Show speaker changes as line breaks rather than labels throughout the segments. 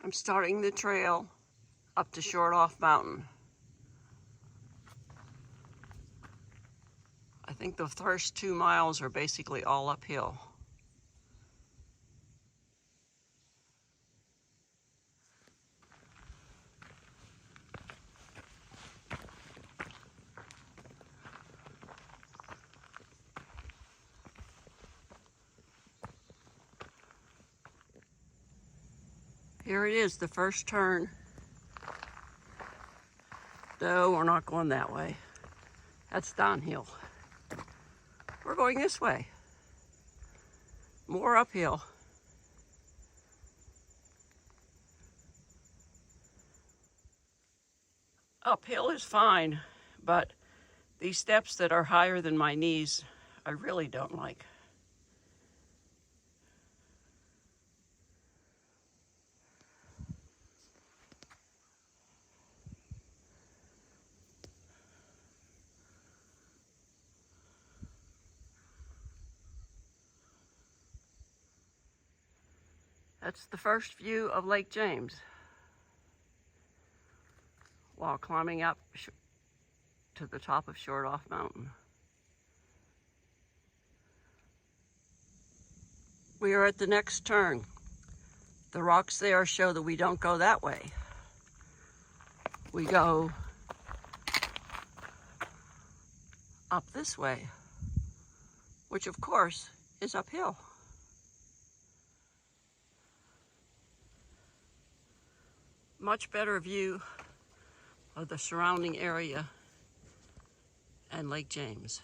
I'm starting the trail up to Shortoff Mountain. I think the first 2 miles are basically all uphill. Here it is, the first turn. No, we're not going that way. That's downhill. We're going this way. More uphill. Uphill is fine, but these steps that are higher than my knees, I really don't like. That's the first view of Lake James while climbing up to the top of Shortoff Mountain. We are at the next turn. The rocks there show that we don't go that way. We go up this way, which of course is uphill. Much better view of the surrounding area and Lake James.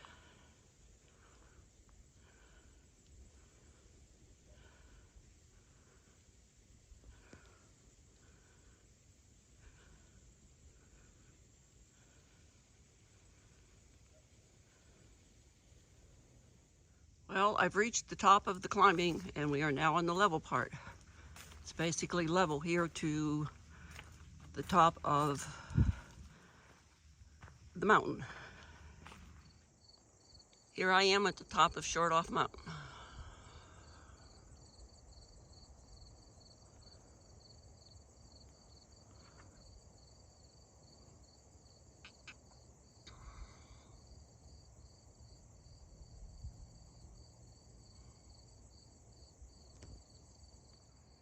Well, I've reached the top of the climbing and we are now on the level part. It's basically level here to the top of the mountain. Here I am at the top of Shortoff Mountain.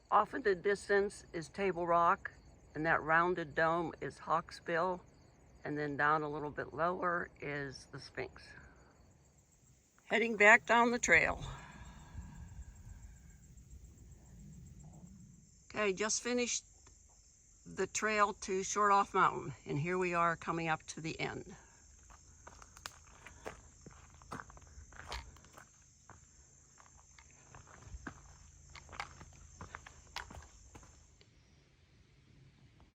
Off in the distance is Table Rock, and that rounded dome is Hawksbill, and then down a little bit lower is the Sphinx. Heading back down the trail. Okay, just finished the trail to Shortoff Mountain, and here we are coming up to the end.